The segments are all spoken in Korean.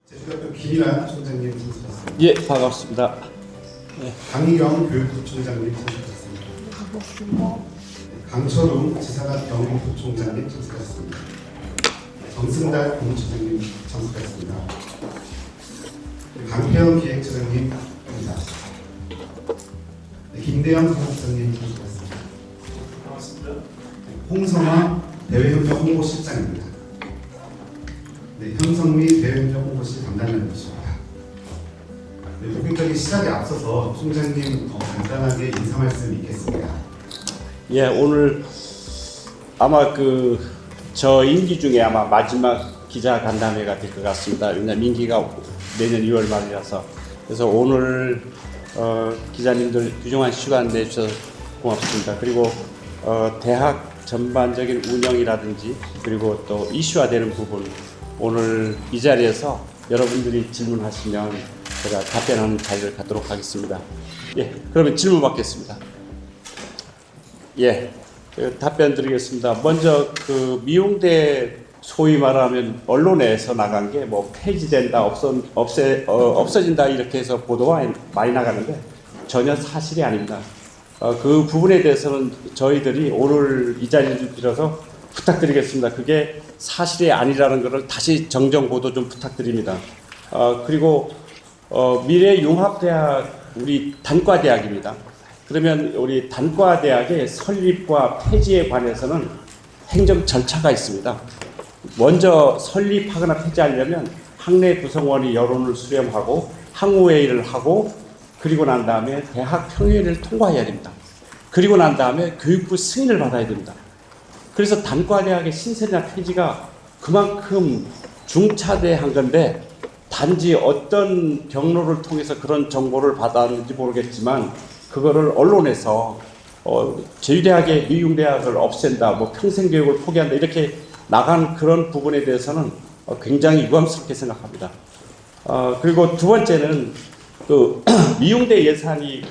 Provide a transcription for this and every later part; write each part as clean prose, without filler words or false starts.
제주대학교 김일환 총장님 참석하셨습니다. 예, 반갑습니다. 예. 강희경 교육부총장님 참석하셨습니다. 강철웅 지사단 경북부총장님 참석하셨습니다. 정승달 공무처장님 참석하셨습니다. 강태영 기획처장님 참석하셨습니다. 김대영 사무처장님 참석하셨습니다. 반갑습니다. 홍성화 대외협력 홍보실장입니다. 네, 현성미 대외협력 홍보실 담당자님이십니다. 네, 본격적인 시작에 앞서서 총장님 간단하게 인사 말씀 있겠습니다. 예, 오늘 아마 저 임기 중에 아마 마지막 기자 간담회가 될 것 같습니다. 왜냐하면 임기가 내년 2월 말이라서. 그래서 오늘 기자님들 귀중한 시간 내주셔서 고맙습니다. 그리고 대학 전반적인 운영이라든지 그리고 또 이슈화되는 부분 오늘 이 자리에서 여러분들이 질문하시면 제가 답변하는 자리를 갖도록 하겠습니다. 예, 그러면 질문 받겠습니다. 예, 답변 드리겠습니다. 먼저 미용대 소위 말하면 언론에서 나간 게 뭐 폐지된다, 없어진다 이렇게 해서 보도가 많이 나가는데 전혀 사실이 아닙니다. 그 부분에 대해서는 저희들이 오늘 이 자리를 빌어서 부탁드리겠습니다. 그게 사실이 아니라는 것을 다시 정정 보도 좀 부탁드립니다. 그리고 미래융합대학 우리 단과대학입니다. 그러면 우리 단과대학의 설립과 폐지에 관해서는 행정 절차가 있습니다. 먼저 설립하거나 폐지하려면 학내 구성원이 여론을 수렴하고 학우회의를 하고 그리고 난 다음에 대학 평의회를 통과해야 됩니다. 그리고 난 다음에 교육부 승인을 받아야 됩니다. 그래서 단과대학의 신설이나 폐지가 그만큼 중차대한 건데 단지 어떤 경로를 통해서 그런 정보를 받았는지 모르겠지만 그거를 언론에서 제주대학의 미용대학을 없앤다, 뭐 평생교육을 포기한다 이렇게 나간 그런 부분에 대해서는 굉장히 유감스럽게 생각합니다. 그리고 두 번째는 미용대 예산이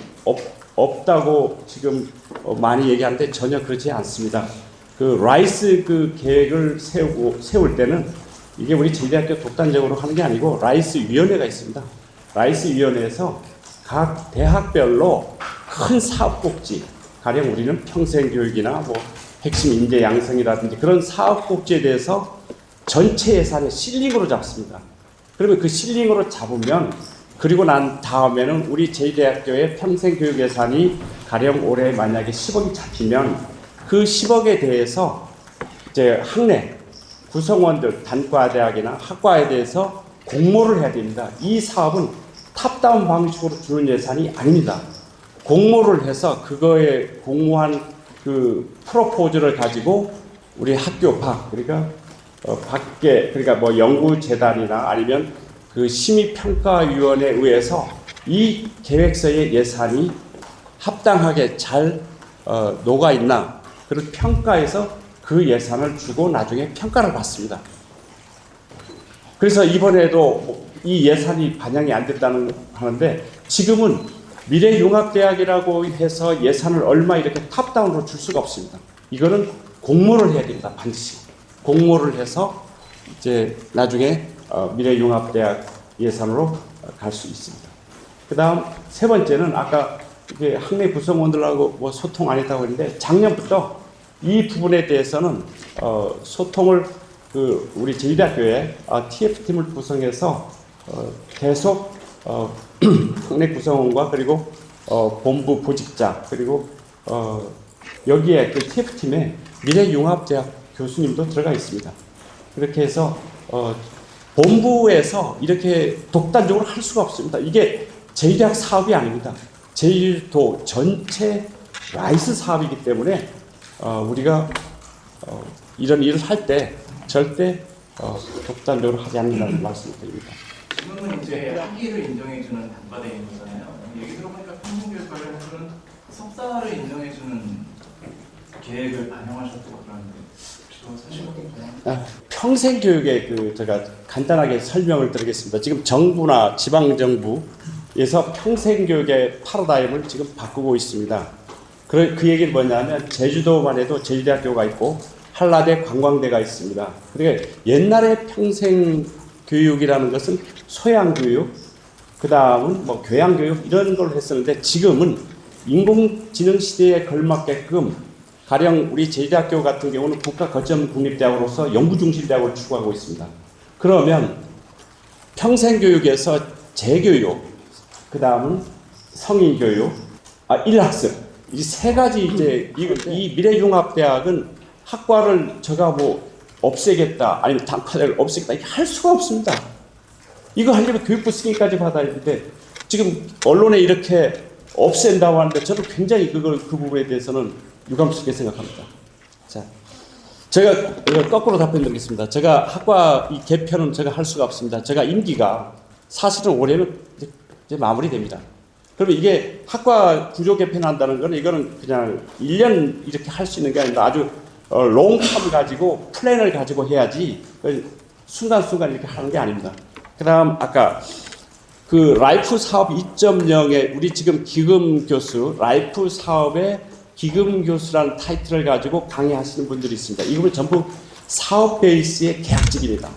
없다고 지금 많이 얘기하는데 전혀 그렇지 않습니다. 라이스 계획을 세울 때는 이게 우리 제주대학교 독단적으로 하는 게 아니고 라이스 위원회가 있습니다. 라이스 위원회에서 각 대학별로 큰 사업복지, 가령 우리는 평생교육이나 뭐 핵심 인재 양성이라든지 그런 사업복지에 대해서 전체 예산을 실링으로 잡습니다. 그러면 그 실링으로 잡으면 그리고 난 다음에는 우리 제주대학교의 평생교육 예산이 가령 올해 만약에 10억이 잡히면 그 10억에 대해서 이제 학내 구성원들 단과대학이나 학과에 대해서 공모를 해야 됩니다. 이 사업은 탑다운 방식으로 주는 예산이 아닙니다. 공모를 해서 그거에 공모한 프로포즈를 가지고 우리 학교 밖, 그러니까 밖에, 그러니까 뭐 연구재단이나 아니면 심의평가위원회에 의해서 이 계획서의 예산이 합당하게 잘 녹아있나, 그런 평가해서 그 예산을 주고 나중에 평가를 받습니다. 그래서 이번에도 이 예산이 반영이 안 됐다는 하는데 지금은 미래융합대학이라고 해서 예산을 얼마 이렇게 탑다운으로 줄 수가 없습니다. 이거는 공모를 해야 됩니다. 반드시 공모를 해서 이제 나중에 미래융합대학 예산으로 갈 수 있습니다. 그다음 세 번째는 아까 이게 학내 구성원들하고 뭐 소통 안 했다고 했는데 작년부터 이 부분에 대해서는 소통을 우리 제주대학교에 TF팀을 구성해서 계속 학내 구성원과 그리고 본부 보직자 그리고 여기에 그 TF팀에 미래융합대학 교수님도 들어가 있습니다. 그렇게 해서 본부에서 이렇게 독단적으로 할 수가 없습니다. 이게 제주대학 사업이 아닙니다. 제주도 전체 라이스 사업이기 때문에 우리가 이런 일을 할 때 절대 독단적으로 하지 않는다는 말씀을 드립니다. 지금은 이제 학위를 인정해주는 단과대인 거잖아요. 얘기 들어보니까 평생교육 관련해서는 석사를 인정해주는 계획을 반영하셨다고 그러는데 사실은 평생교육에 제가 간단하게 설명을 드리겠습니다. 지금 정부나 지방정부에서 평생교육의 패러다임을 지금 바꾸고 있습니다. 그 얘기는 뭐냐면 제주도만 해도 제주대학교가 있고 한라대 관광대가 있습니다. 그러니까 옛날에 평생 교육이라는 것은 소양 교육, 그 다음은 뭐 교양 교육 이런 걸 했었는데 지금은 인공지능 시대에 걸맞게끔 가령 우리 제주대학교 같은 경우는 국가 거점 국립대학으로서 연구중심대학을 추구하고 있습니다. 그러면 평생교육에서 재교육, 그 다음은 성인교육, 일학습 이 세 가지 이제 이 미래융합대학은 학과를 제가 뭐 없애겠다 아니면 단과대를 없애겠다 이게 할 수가 없습니다. 이거 하려면 교육부 승인까지 받아야 되는데 지금 언론에 이렇게 없앤다고 하는데 저도 굉장히 그 부분에 대해서는 유감스럽게 생각합니다. 자, 제가 거꾸로 답변드리겠습니다. 제가 학과 이 개편은 제가 할 수가 없습니다. 제가 임기가 사실은 올해는 이제 마무리됩니다. 그러면 이게 학과 구조 개편한다는 거는 이거는 그냥 1년 이렇게 할 수 있는 게 아니라 아주 롱텀 가지고 플랜을 가지고 해야지 순간순간 이렇게 하는 게 아닙니다. 그 다음 아까 그 라이프 사업 2.0에 우리 지금 기금 교수 라이프 사업의 기금 교수라는 타이틀을 가지고 강의하시는 분들이 있습니다. 이건 전부 사업 베이스의 계약직입니다.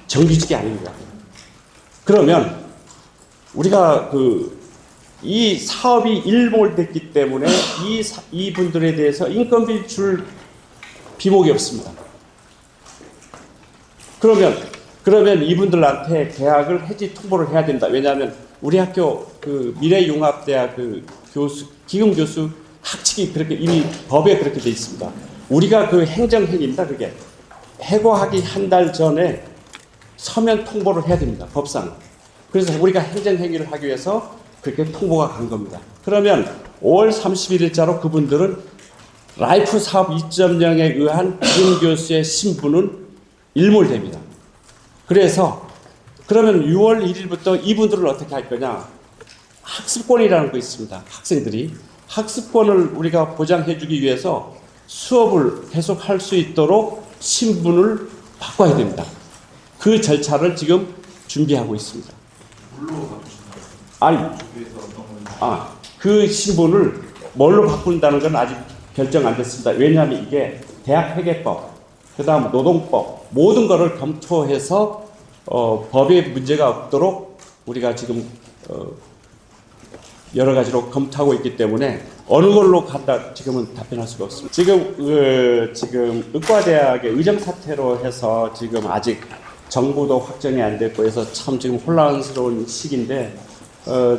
정규직이 아닙니다. 그러면 우리가 이 사업이 일몰됐기 때문에 이 분들에 대해서 인건비 줄 비목이 없습니다. 그러면 이분들한테 계약을 해지 통보를 해야 된다. 왜냐하면 우리 학교 그 미래융합대학 그 교수 기금 교수 학칙이 그렇게 이미 법에 그렇게 돼 있습니다. 우리가 그 행정행위입니다. 그게 해고하기 한 달 전에 서면 통보를 해야 됩니다. 법상. 그래서 우리가 행정행위를 하기 위해서 그렇게 통보가 간 겁니다. 그러면 5월 31일자로 그분들은 라이프 사업 2.0에 의한 기금 교수의 신분은 일몰됩니다. 그래서 그러면 6월 1일부터 이분들을 어떻게 할 거냐? 학습권이라는 거 있습니다. 학생들이 학습권을 우리가 보장해 주기 위해서 수업을 계속 할 수 있도록 신분을 바꿔야 됩니다. 그 절차를 지금 준비하고 있습니다. 그 신분을 뭘로 바꾼다는 건 아직 결정 안 됐습니다. 왜냐하면 이게 대학회계법, 그 다음 노동법 모든 것을 검토해서 법에 문제가 없도록 우리가 지금 여러 가지로 검토하고 있기 때문에 어느 걸로 간다 지금은 답변할 수가 없습니다. 지금 의과대학의 의정 사태로 해서 지금 아직 정부도 확정이 안 됐고 해서 참 지금 혼란스러운 시기인데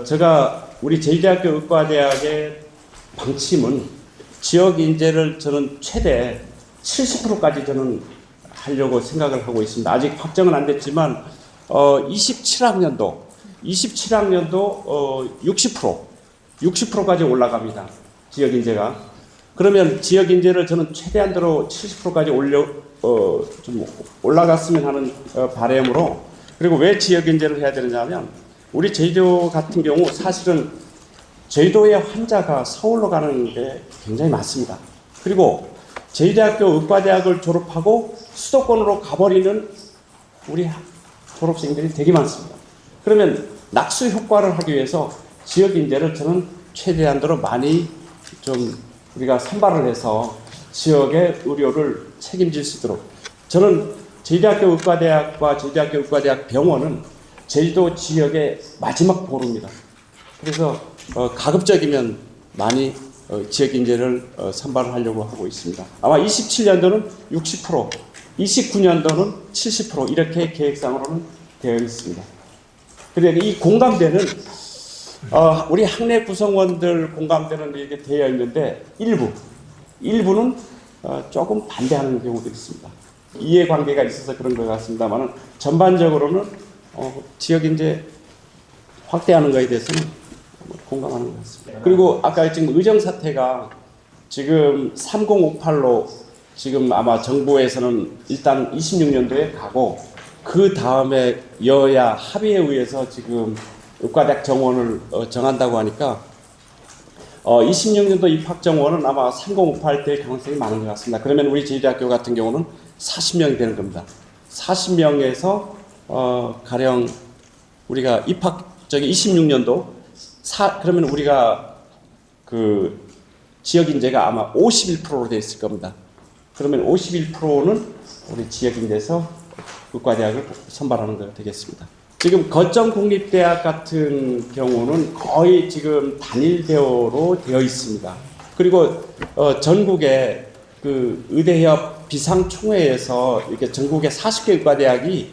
제가 우리 제주대학교 의과대학의 방침은 지역 인재를 저는 최대 70%까지 저는 하려고 생각을 하고 있습니다. 아직 확정은 안 됐지만 27학년도 60%까지 올라갑니다. 지역 인재가. 그러면 지역 인재를 저는 최대한대로 70%까지 좀 올라갔으면 하는 바람으로. 그리고 왜 지역 인재를 해야 되느냐면 우리 제주도 같은 경우 사실은 제주도의 환자가 서울로 가는 게 굉장히 많습니다. 그리고 제주대학교 의과대학을 졸업하고 수도권으로 가버리는 우리 졸업생들이 되게 많습니다. 그러면 낙수 효과를 하기 위해서 지역 인재를 저는 최대한도로 많이 좀 우리가 선발을 해서 지역의 의료를 책임질 수 있도록 저는 제주대학교 의과대학과 제주대학교 의과대학 병원은 제주도 지역의 마지막 보루입니다. 그래서 가급적이면 많이 지역 인재를 선발을 하려고 하고 있습니다. 아마 27년도는 60%, 29년도는 70% 이렇게 계획상으로는 되어 있습니다. 그런데 이 공감대는 우리 학내 구성원들 공감대는 이렇게 되어 있는데 일부는 조금 반대하는 경우도 있습니다. 이해관계가 있어서 그런 것 같습니다만 전반적으로는 지역 인재 확대하는 것에 대해서는 공감하는 것 같습니다. 그리고 아까 지금 의정 사태가 지금 3058로 지금 아마 정부에서는 일단 26년도에 가고 그 다음에 여야 합의에 의해서 지금 의과대학 정원을 정한다고 하니까 26년도 입학 정원은 아마 3058 때 가능성이 많은 것 같습니다. 그러면 우리 제주대학교 같은 경우는 40명이 되는 겁니다. 40명에서 가령 우리가 입학 26년도 그러면 우리가 그 지역 인재가 아마 51%로 되어 있을 겁니다. 그러면 51%는 우리 지역인데서 의과대학을 선발하는 거 되겠습니다. 지금 거점 국립대학 같은 경우는 거의 지금 단일 대우로 되어 있습니다. 그리고 전국에 그 의대협 비상총회에서 이렇게 전국의 40개 의과대학이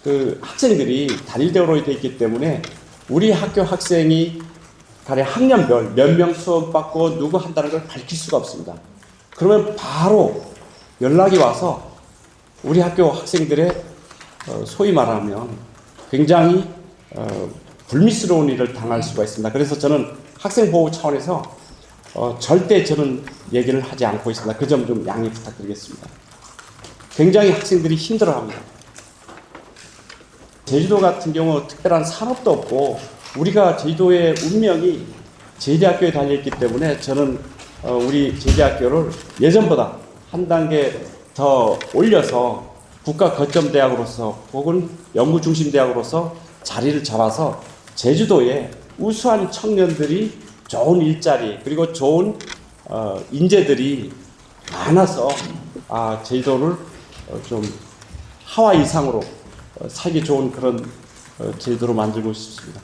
그 학생들이 단일 대우로 되어 있기 때문에 우리 학교 학생이 가령 학년별 몇 명 수업받고 누구 한다는 걸 밝힐 수가 없습니다. 그러면 바로 연락이 와서 우리 학교 학생들의 소위 말하면 굉장히 불미스러운 일을 당할 수가 있습니다. 그래서 저는 학생 보호 차원에서 절대 저는 얘기를 하지 않고 있습니다. 그 점 좀 양해 부탁드리겠습니다. 굉장히 학생들이 힘들어합니다. 제주도 같은 경우 특별한 산업도 없고 우리가 제주도의 운명이 제주대학교에 달려있기 때문에 저는 우리 제주대학교를 예전보다 한 단계 더 올려서 국가 거점 대학으로서 혹은 연구 중심 대학으로서 자리를 잡아서 제주도에 우수한 청년들이 좋은 일자리 그리고 좋은 인재들이 많아서 제주도를 좀 하와 이상으로 살기 좋은 그런 제도로 만들고 싶습니다.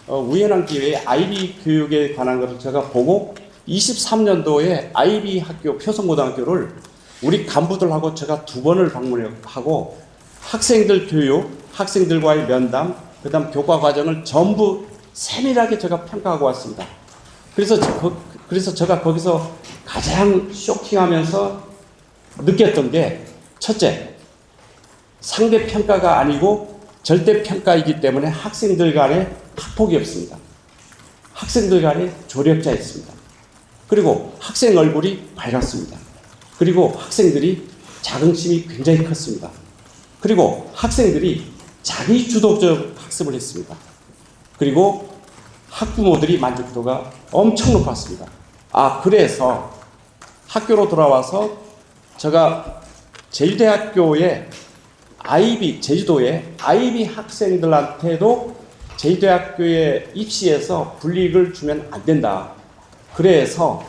우연한 기회에 아이비 교육에 관한 것을 제가 보고 23년도에 아이비 학교 표성고등학교를 우리 간부들하고 제가 2번을 방문하고 학생들 교육, 학생들과의 면담, 그 다음 교과 과정을 전부 세밀하게 제가 평가하고 왔습니다. 그래서 제가 거기서 가장 쇼킹하면서 느꼈던 게 첫째, 상대 평가가 아니고 절대 평가이기 때문에 학생들 간에 학폭이 없습니다. 학생들 간에 조력자 있습니다. 그리고 학생 얼굴이 밝았습니다. 그리고 학생들이 자긍심이 굉장히 컸습니다. 그리고 학생들이 자기 주도적 학습을 했습니다. 그리고 학부모들이 만족도가 엄청 높았습니다. 그래서 학교로 돌아와서 제가 제주대학교에 제주도의 아이비 학생들한테도 제주대학교에 입시해서 불이익을 주면 안 된다. 그래서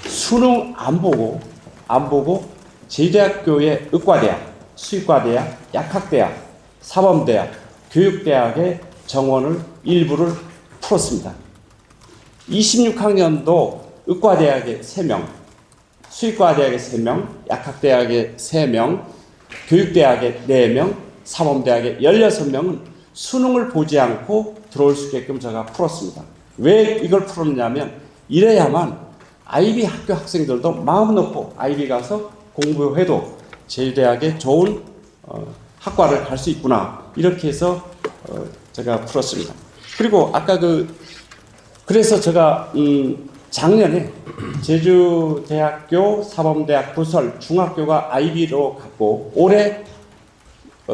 수능 안 보고 제주대학교의 의과대학, 수의과대학, 약학대학, 사범대학, 교육대학의 정원을 일부를 풀었습니다. 26학년도 의과대학에 3명, 수의과대학에 3명, 약학대학에 3명, 교육대학에 4명, 사범대학에 16명은 수능을 보지 않고 들어올 수 있게끔 제가 풀었습니다. 왜 이걸 풀었냐면 이래야만 아이비 학교 학생들도 마음 놓고 아이비 가서 공부해도 제주대학에 좋은 학과를 갈 수 있구나 이렇게 해서 제가 풀었습니다. 그리고 아까 그래서 제가 작년에 제주대학교 사범대학 부설 중학교가 아이비로 갔고 올해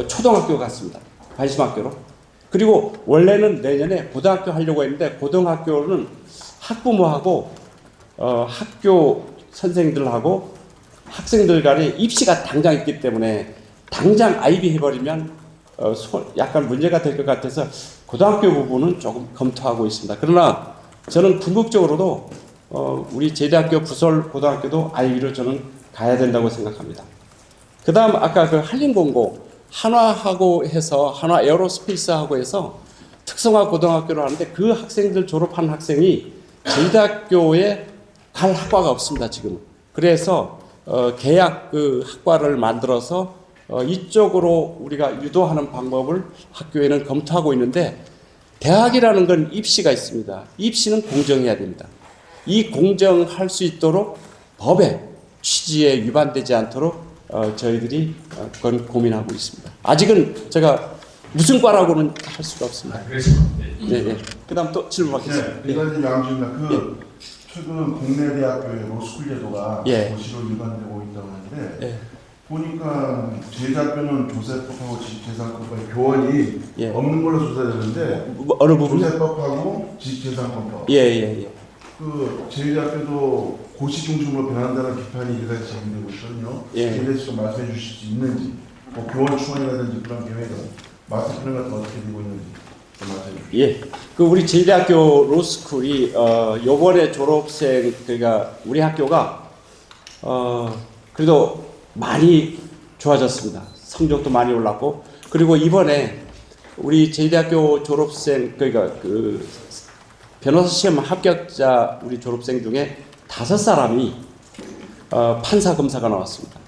초등학교 갔습니다. 관심학교로. 그리고 원래는 내년에 고등학교 하려고 했는데 고등학교는 학부모하고 학교 선생들하고 학생들 간에 입시가 당장 있기 때문에 당장 아이비 해버리면 약간 문제가 될 것 같아서 고등학교 부분은 조금 검토하고 있습니다. 그러나 저는 궁극적으로도 우리 제주대학교 부설 고등학교도 아이비로 저는 가야 된다고 생각합니다. 그 다음 아까 그 한림공고 한화하고 해서 한화 에어로스페이스하고 해서 특성화 고등학교를 하는데 그 학생들 졸업한 학생이 제주대학교에 갈 학과가 없습니다 지금. 그래서 계약 학과를 만들어서 이쪽으로 우리가 유도하는 방법을 학교에는 검토하고 있는데 대학이라는 건 입시가 있습니다. 입시는 공정해야 됩니다. 이 공정할 수 있도록 법의 취지에 위반되지 않도록 저희들이 그건 고민하고 있습니다. 아직은 제가 무슨 과라고는 할 수가 없습니다. 네. 그다음 또 질문하겠습니다. 네, 이건 양주입니다. 최근 국내 대학교의 로스쿨 제도가 고시로 위반되고 있다고 하는데 보니까 제주대학교는 조세법하고 지식재산권법의 교원이 없는 걸로 조사되는데 어느 부분? 조세법하고 지식재산권법. 그 제주대학교도 고시 중심으로 변한다는 비판이 일각에서 제기되고 있거든요. 이에 대해서 좀 말씀해 주실 수 있는지, 뭐 교원 충원이라든지 그런 계획은 마스터 플랜 같은 어떻게 되고 있는지 좀 말씀해 주시죠. 그 우리 제주대학교 로스쿨이 요번에 졸업생 그러니까 우리 학교가 그래도 많이 좋아졌습니다. 성적도 많이 올랐고, 그리고 이번에 우리 제주대학교 졸업생, 그러니까 그 변호사 시험 합격자 우리 졸업생 중에 5사람이 판사 검사가 나왔습니다.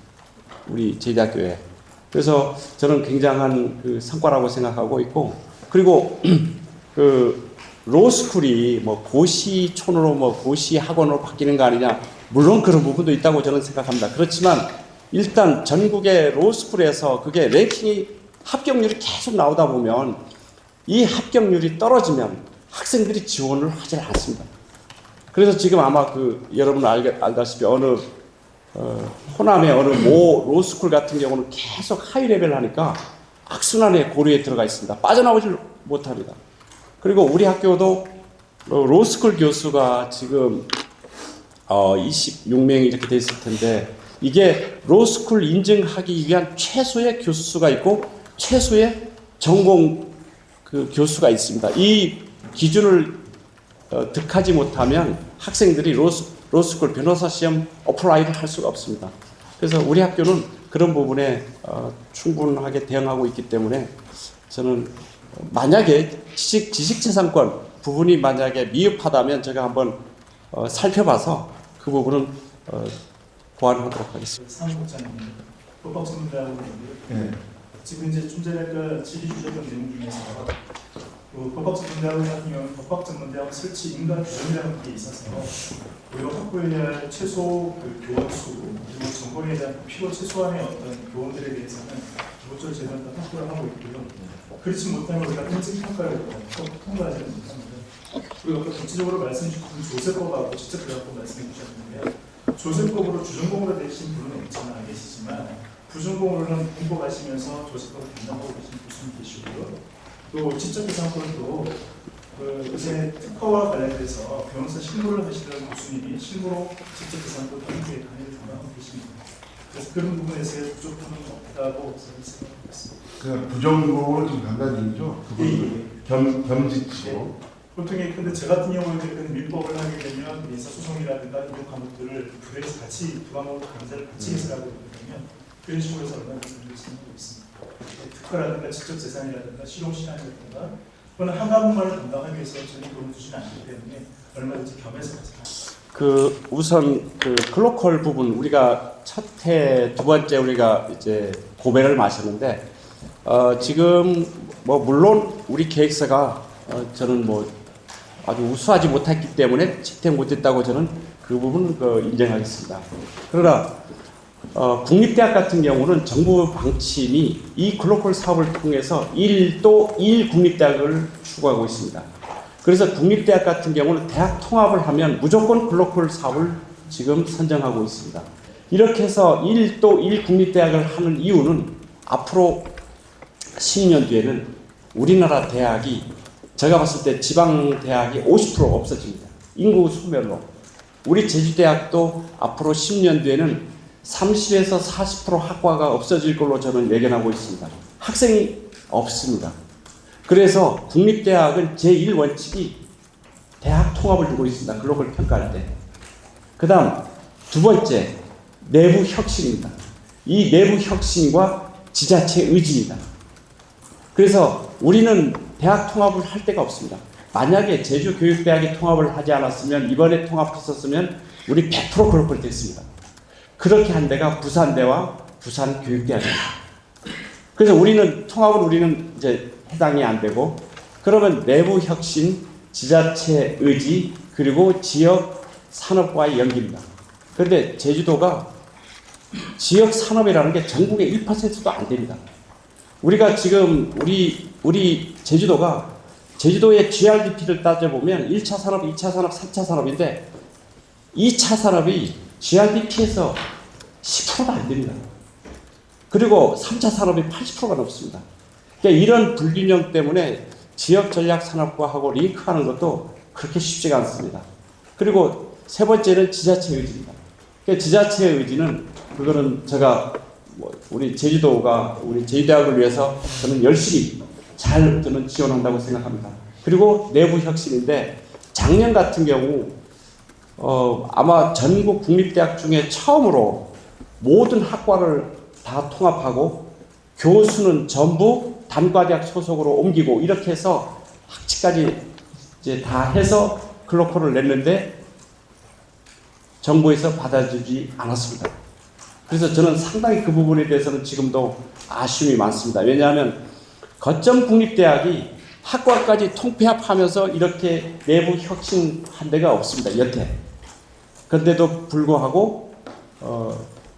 우리 제주대학교에. 그래서 저는 굉장한 그 성과라고 생각하고 있고, 그리고 그 로스쿨이 뭐 고시촌으로 뭐 고시 학원으로 바뀌는 거 아니냐, 물론 그런 부분도 있다고 저는 생각합니다. 그렇지만 일단 전국의 로스쿨에서 그게 랭킹이 합격률이 계속 나오다 보면 이 합격률이 떨어지면 학생들이 지원을 하지 않습니다. 그래서 지금 아마 그 여러분 알다시피 어느 호남의 어느 모 로스쿨 같은 경우는 계속 하이 레벨 하니까 악순환의 고리에 들어가 있습니다. 빠져나오질 못합니다. 그리고 우리 학교도 로스쿨 교수가 지금 26명이 이렇게 돼 있을 텐데, 이게 로스쿨 인증하기 위한 최소의 교수가 있고 최소의 전공 그 교수가 있습니다. 이 기준을 득하지 못하면 학생들이 로스쿨 변호사 시험 어플라이를 할 수가 없습니다. 그래서 우리 학교는 그런 부분에 충분하게 대응하고 있기 때문에 저는 만약에 지식재산권 부분이 만약에 미흡하다면 제가 한번 살펴봐서 그 부분은 보완하도록 하겠습니다. 사무국장님, 법학전문대학원 네. 지금 이제 좀 전에 그 질의 주셨던 내용 중에서 그 법학전문대학원 같은 경우는 법학전문대학원 설치 인가 규정이라는 게 있어서 우리가 확보해야 할 최소 그 교원 수 그리고 전공에 대한 필요 최소한의 어떤 교원들에 대해서는 기본적으로 제대로 다 확보를 하고 있고요. 그렇지 못하면 우리가 인증 평가를 통과하지 못합니다. 그리고 아까 전체적으로 말씀 주신 조세법하고 직접 그래갖고 말씀해 주셨는데요. 조세법으로 주전공으로 되신 분은 없지는 계시지만 부전공으로는 공부하시면서 조세법을 담당하고 계신 교수님 계시고요. 또 지적재산권도 그 요새 특허와 관련돼서 변호사 실무를 하시던 교수님이 실무로 지적재산권 연구에 강의를 담당하고 계십니다. 그래서 그런 부분에서의 부족함은 없다고 저는 생각하고 있습니다. 그냥 부전공을 좀 간단히 얘기죠. 겸직치고. 보통 근데 저 같은 경우에는 민법을 하게 되면 민사소송이라든가 이런 과목들을 부대에서 같이 두 과목을 강좌를 같이 해서 하고 있거든요. 그런 식으로 해서 얼마나 진행하고 있습니다. 특허라든가 지적재산이라든가 실용시간이라든가 또는 한 과목만을 담당하기 위해서 전혀 돈을 주지는 않기 때문에 얼마든지 겸해서 같이 그 우선 그 글로컬 부분 우리가 첫 해 두 번째 우리가 이제 고배를 마셨는데 지금 뭐 물론 우리 계획서가 저는 뭐 아주 우수하지 못했기 때문에 채택 못했다고 저는 그 부분 인정하겠습니다. 그러나 국립대학 같은 경우는 정부 방침이 이 글로컬 사업을 통해서 1 국립대학을 추구하고 있습니다. 그래서 국립대학 같은 경우는 대학 통합을 하면 무조건 글로컬 사업을 지금 선정하고 있습니다. 이렇게 해서 1 국립대학을 하는 이유는 앞으로 10년 뒤에는 우리나라 대학이 제가 봤을 때 지방 대학이 50% 없어집니다. 인구 소멸로. 우리 제주대학도 앞으로 10년 뒤에는 30에서 40% 학과가 없어질 걸로 저는 예견하고 있습니다. 학생이 없습니다. 그래서 국립대학은 제1원칙이 대학 통합을 두고 있습니다. 글로벌 평가할 때. 그 다음 두 번째, 내부 혁신입니다. 이 내부 혁신과 지자체 의지입니다. 그래서 우리는 대학 통합을 할 데가 없습니다. 만약에 제주교육대학이 통합을 하지 않았으면, 이번에 통합했었으면 우리 100% 글로벌이 됐습니다. 그렇게 한 데가 부산대와 부산교육대학입니다. 그래서 우리는 통합은 이제 해당이 안 되고, 그러면 내부 혁신, 지자체 의지, 그리고 지역 산업과의 연계입니다. 그런데 제주도가 지역 산업이라는 게 전국의 1%도 안 됩니다. 우리가 지금 우리 제주도의 GRDP를 따져보면 1차 산업, 2차 산업, 3차 산업인데 2차 산업이 GRDP에서 10%가 안 됩니다. 그리고 3차 산업이 80%가 넘습니다. 그러니까 이런 불균형 때문에 지역 전략 산업과 하고 링크하는 것도 그렇게 쉽지가 않습니다. 그리고 세 번째는 지자체 의지입니다. 그러니까 지자체 의지는 그거는 제가 우리 제주도가 우리 제주대학을 위해서 저는 열심히 저는 지원한다고 생각합니다. 그리고 내부 혁신인데 작년 같은 경우 아마 전국 국립대학 중에 처음으로 모든 학과를 다 통합하고 교수는 전부 단과대학 소속으로 옮기고 이렇게 해서 학칙까지 이제 다 해서 클로커를 냈는데 정부에서 받아주지 않았습니다. 그래서 저는 상당히 그 부분에 대해서는 지금도 아쉬움이 많습니다. 왜냐하면 거점 국립대학이 학과까지 통폐합하면서 이렇게 내부 혁신한 데가 없습니다. 여태. 그런데도 불구하고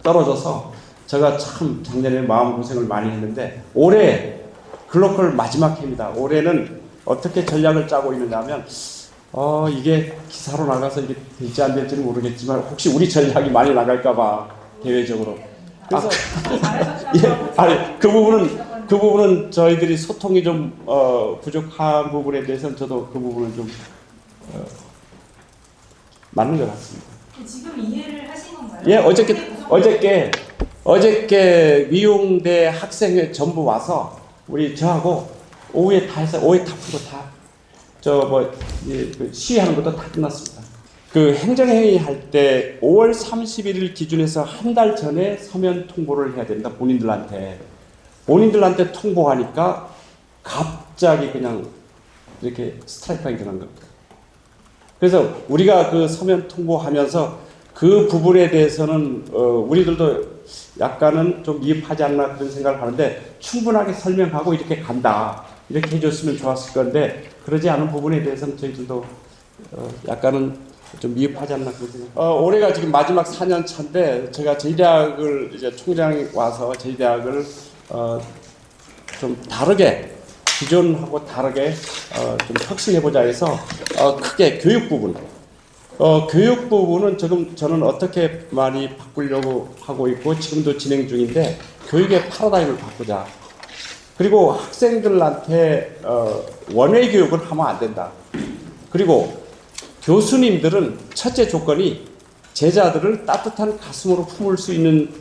떨어져서 제가 참 작년에 마음고생을 많이 했는데 올해 글로컬 마지막 해입니다. 올해는 어떻게 전략을 짜고 있느냐 하면 이게 기사로 나가서 이게 될지 안 될지는 모르겠지만 혹시 우리 전략이 많이 나갈까 봐 대외적으로. 그래서 예, 아니 그 부분은 저희들이 소통이 좀 부족한 부분에 대해서는 저도 그 부분을 좀 맞는 것 같습니다. 지금 이해를 하신 건가요? 예, 어저께 미용대 학생회 전부 와서 우리 저하고 오후에 다 해서 오후에 다 풀고 다 시위하는 것도 다 끝났습니다. 그 행정회의 할 때 5월 31일 기준에서 한 달 전에 서면 통보를 해야 된다. 본인들한테 통보하니까 갑자기 그냥 이렇게 스트라이크가 일어난 겁니다. 그래서 우리가 그 서면 통보하면서 그 부분에 대해서는 우리들도 약간은 좀 미흡하지 않나 그런 생각을 하는데 충분하게 설명하고 이렇게 간다. 이렇게 해줬으면 좋았을 건데 그러지 않은 부분에 대해서는 저희들도 약간은 좀 미흡하지 않나 그런 생각. 올해가 지금 마지막 4년 차인데 제가 저희 대학을 이제 총장이 와서 저희 대학을 좀 다르게 기존하고 다르게 좀 혁신해보자 해서 크게 교육 부분. 교육 부분은 지금 저는 어떻게 많이 바꾸려고 하고 있고 지금도 진행 중인데 교육의 패러다임을 바꾸자. 그리고 학생들한테 원외 교육을 하면 안 된다. 그리고 교수님들은 첫째 조건이 제자들을 따뜻한 가슴으로 품을 수 있는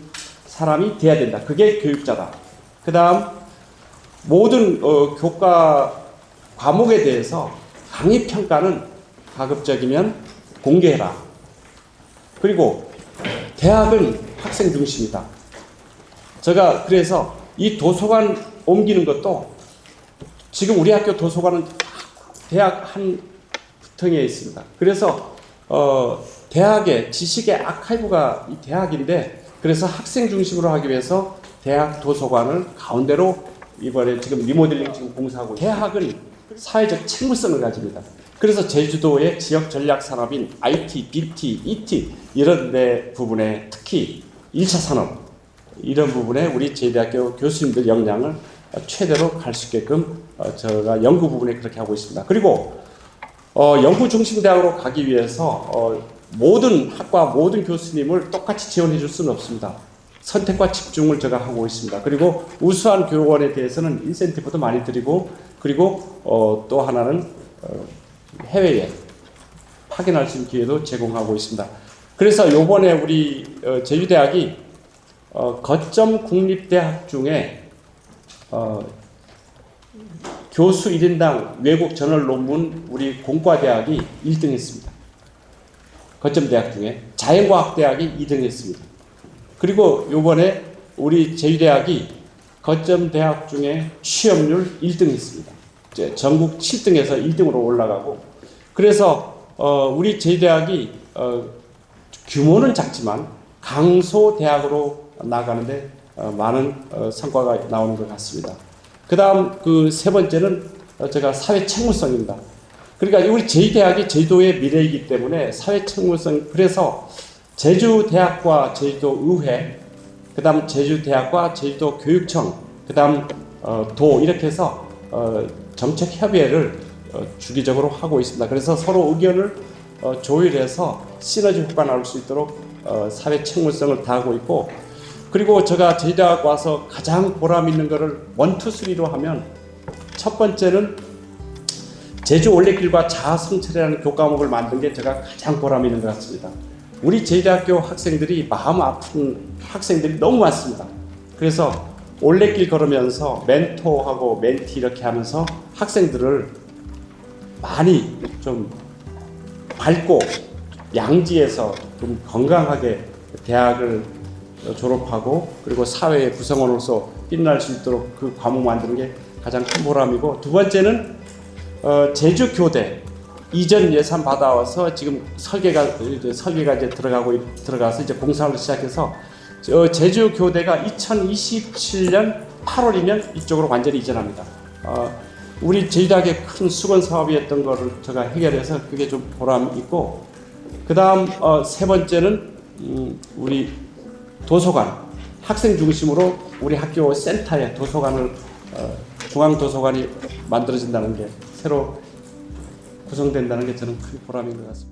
사람이 돼야 된다. 그게 교육자다. 그 다음 모든 교과 과목에 대해서 강의 평가는 가급적이면 공개해라. 그리고 대학은 학생 중심이다. 제가 그래서 이 도서관 옮기는 것도 지금 우리 학교 도서관은 대학 한 부통에 있습니다. 그래서 대학의 지식의 아카이브가 이 대학인데 그래서 학생 중심으로 하기 위해서 대학 도서관을 가운데로 이번에 지금 리모델링 지금 공사하고 대학은 사회적 책무성을 가집니다. 그래서 제주도의 지역 전략 산업인 IT, BT, ET 이런 데 부분에 특히 1차 산업 이런 부분에 우리 제대학교 교수님들 역량을 최대로 갈 수 있게끔 제가 연구 부분에 그렇게 하고 있습니다. 그리고 연구 중심 대학으로 가기 위해서 모든 학과 모든 교수님을 똑같이 지원해 줄 수는 없습니다. 선택과 집중을 제가 하고 있습니다. 그리고 우수한 교원에 대해서는 인센티브도 많이 드리고 그리고 또 하나는 해외에 파견할 수 있는 기회도 제공하고 있습니다. 그래서 요번에 우리 제주대학이 거점 국립대학 중에 교수 1인당 외국 저널 논문 우리 공과대학이 1등 했습니다. 거점 대학 중에 자연과학대학이 2등 했습니다. 그리고 요번에 우리 제주대학이 거점 대학 중에 취업률 1등 했습니다. 이제 전국 7등에서 1등으로 올라가고 그래서 우리 제주대학이 규모는 작지만 강소대학으로 나가는데 많은 성과가 나오는 것 같습니다. 그 다음 그 세 번째는 제가 사회 책무성입니다. 그러니까 우리 제주대학이 제주도의 미래이기 때문에 사회 책무성 그래서 제주대학과 제주도의회 그 다음 제주대학과 제주도 교육청 그 다음 도 이렇게 해서 정책 협의회를 주기적으로 하고 있습니다. 그래서 서로 의견을 조율해서 시너지 효과가 나올 수 있도록 사회 책무성을 다하고 있고 그리고 제가 제주대학 와서 가장 보람 있는 거를 1, 2, 3로 하면 첫 번째는 제주 올레길과 자아성찰이라는 교과목을 만든 게 제가 가장 보람 있는 것 같습니다. 우리 제주대학교 학생들이 마음 아픈 학생들이 너무 많습니다. 그래서 올레길 걸으면서 멘토하고 멘티 이렇게 하면서 학생들을 많이 좀 밝고 양지에서 좀 건강하게 대학을 졸업하고 그리고 사회의 구성원으로서 빛날 수 있도록 그 과목 만드는 게 가장 큰 보람이고, 두 번째는 제주 교대 이전 예산 받아와서 지금 설계가 이제 들어가서 이제 공사를 시작해서 제주 교대가 2027년 8월이면 이쪽으로 완전히 이전합니다. 우리 제주대학의 큰 수건 사업이었던 거를 제가 해결해서 그게 좀 보람 있고, 그 다음 세 번째는 우리 도서관, 학생 중심으로 우리 학교 센터에 도서관을 중앙도서관이 만들어진다는 게, 새로 구성된다는 게 저는 큰 보람인 것 같습니다.